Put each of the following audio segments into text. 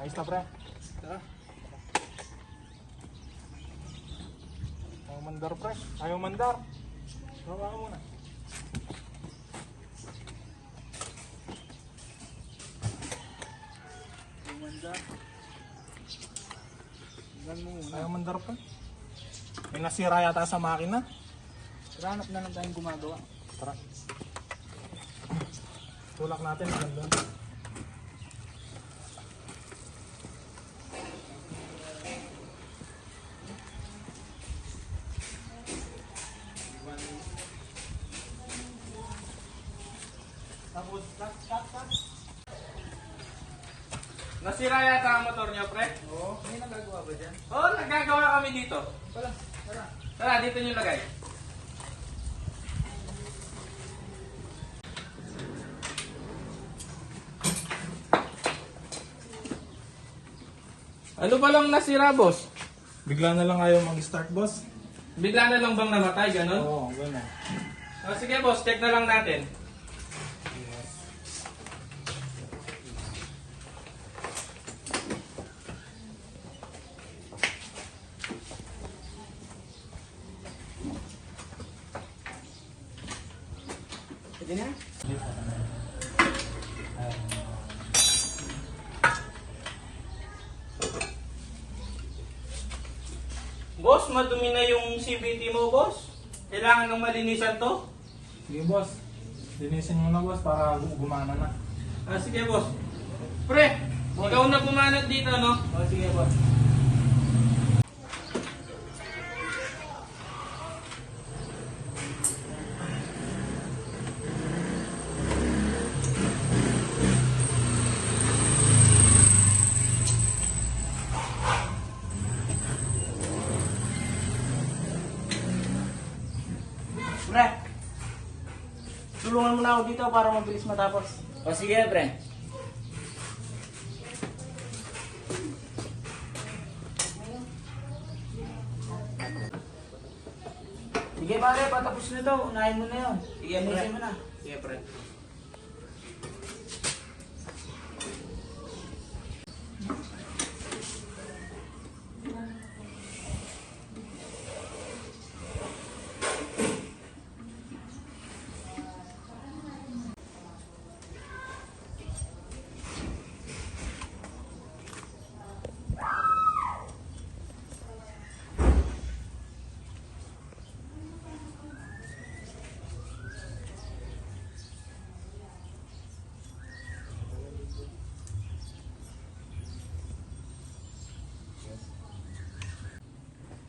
Ayos na, pre. Tara. Ayaw mandar, pre. Ayaw mandar. Baba ka muna. Gumanda. Tingnan mo muna. Ayaw mandar, pre. May nasira yata sa makina. Tara, hanap na lang tayong gumagawa. Tara. Tulak natin. Ganda. Tapos, cut. Nasira yata ang motor niya, pre. Oo. May nagagawa ba dyan? Oo, nagagawa kami dito. Tara. Tara. Tara, dito niyo lagay. Ano ba lang nasira, boss? Bigla na lang ayaw mag-start, boss. Bigla na lang bang namatay, gano'n? Oo, gano'n. Sige, boss, check na lang natin. Pwede na? Boss, madumi na yung CVT mo, boss. Kailangan ng malinisan to. Sige, boss. Linisin mo na, boss, para gumana na. Sige, boss. Pre, ikaw na pumanat dito, no? Oo, sige boss. Pre, tulungan mo na ako dito para mabilis matapos. O sige, pre. Sige pare, patapos na to. Unahin mo na yun. Sige, pre. Unahin mo na. Sige, pre.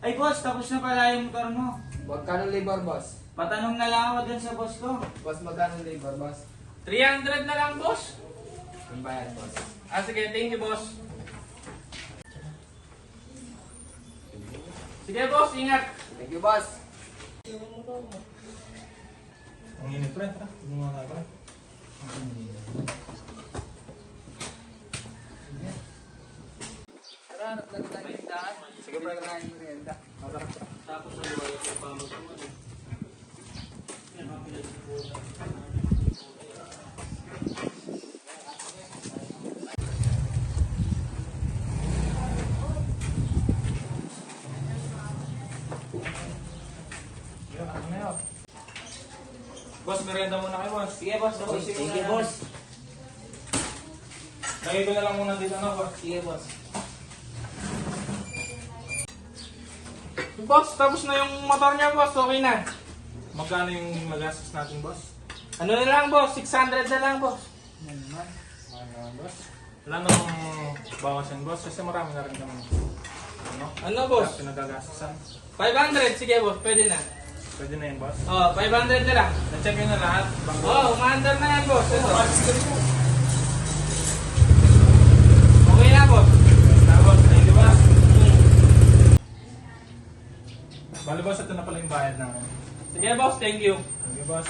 Ay boss, tapos na pala yung motor mo. Magkano labor, boss? Patanong na lang ako dun sa boss ko. Boss, magkano labor, boss? 300 na lang, boss. Yung bayad, boss. Sige, thank you, boss. Sige, boss, ingat. Thank you, boss. Ang init, pre. Tara, gumawa na, pre. Tara, hanap na lang tayong tindahan. Sige, pre. Tara yung merienda. Tapos ang lumayo sa pamag ko. Yun, ano na yun? Boss, merienda muna kayo, boss. Sige boss, tapos Thank you, boss. Lagay ko na lang muna dito, no, boss. Sige boss. Boss, tapos na yung motor niya, boss. Okay na. Magkano yung magastos natin, boss? Ano na lang, boss? 600 na lang, boss. Ano naman? Ano, boss? Wala nang bawasan, boss, kasi marami na rin kami. Ano? Ano, boss? Pinagagastosan. 500. Sige, boss. Pwede na. Pwede na yun, boss. 500 na lang. Na-check yun na lahat. Umaandar na yan, boss. Ito. Okay na, boss. Tapos, thank you, boss. Bali, boss, ito na pala yung bayad namin. Sige, boss. Thank you. Thank you, boss.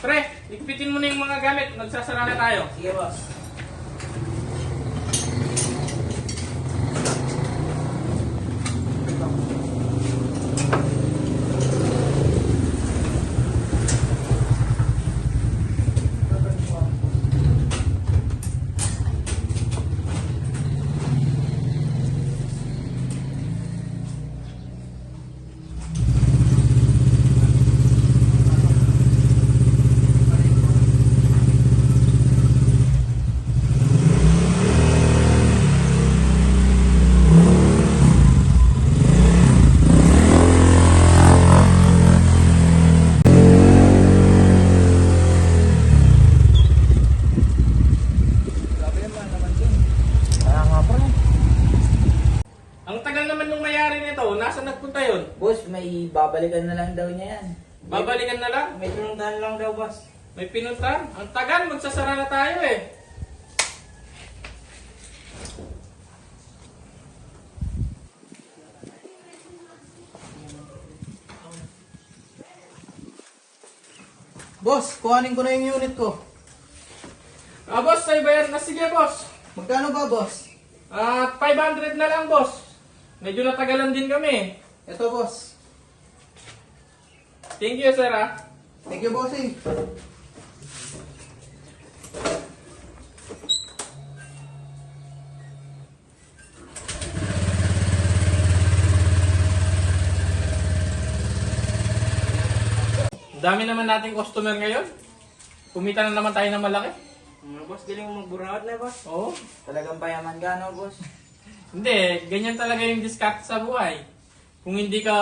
Pre, ikpitin mo na yung mga gamit. Magsasara na tayo. Sige boss. babalikan na lang daw niya yan. Babalikan na lang? May pinuntahan lang daw, boss. May pinuntan? Ang tagal, magsasara na tayo eh. Boss, kuhanin ko na yung unit ko. Boss, ay bayar na. Sige, boss. Magkano ba, boss? 500 na lang, boss. Medyo natagalan din kami. Ito, boss. Thank you, sir, ah. Thank you, bossing. Dami naman nating customer ngayon. Kumita na naman tayo ng malaki. Boss, galing mo magburaot na, boss. Oo. Talagang payaman ka, no, boss? Hindi, ganyan talaga yung discount sa buhay. Kung hindi ka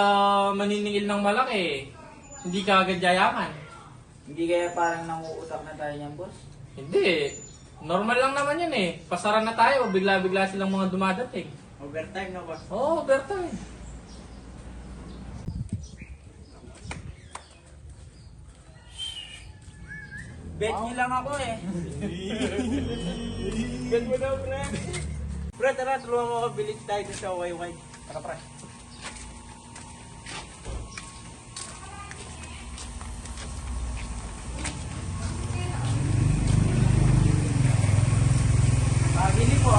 maniningil ng malaki, hindi ka agad yayaman. Hindi kaya parang nanguutak na tayo niyan, boss? Hindi. Normal lang naman yun eh. Pasara na tayo, bigla-bigla silang mga dumadating. Overtime, no, boss? Oo, overtime. Bet niyo lang ako eh. Bet mo daw, pre. Bro, tara, tulungan mo ako. Bilis tayo sa Wayway. Tara, pre. Pagili po.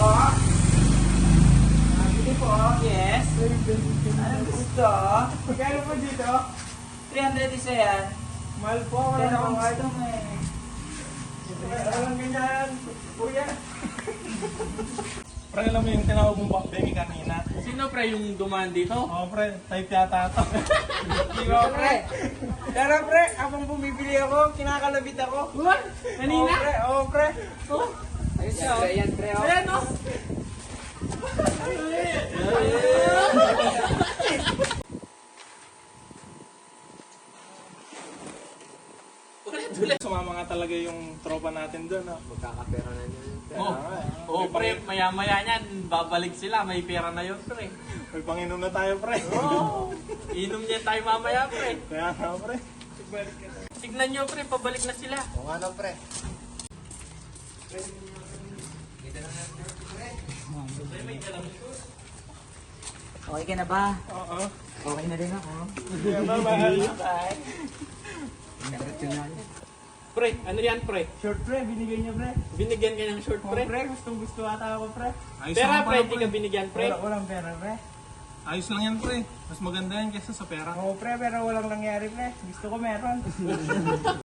Pagili po. Yes. Anong gusto? Magkano po dito? 300 isa yan. Mahal po, Pero ang gusto mo eh. Walang ganyan. Kuya. Pre, alam mo yung tinawag mong bakbemi kanina? Sino pre yung dumaan dito? Oo, pre. Type yata ito. Di ba, pre? Pero pre, habang bumibili ako, kinakalabit ako. What? Kanina? Oo, pre. Oh, Ayos yan, pre. Yan, pre. Oh. ayan oh. Ulit. Sumama nga talaga yung tropa natin doon. Magkakapera na yun. Oh, pre, maya-maya niyan, babalik sila, may pera na yun, pre. May panginom na tayo, pre. Oh, inom niya tayo mamaya, pre. Kaya nga, pre. Tignan niyo, pre, pabalik na sila. O nga no, pre. Okay ka na ba? Oo. Okay na rin ako. Bye-bye. Pre, ano yan, pre? Short pre, binigay niya pre. Binigyan ka ng short, pre? Pre, gustong gusto ata ako pre. Pera, pre, di ka binigyan, pre. Walang pera pre. Ayos lang yan, pre. Mas maganda yan kaysa sa pera. Oo pre, pero walang nangyari pre. Gusto ko meron.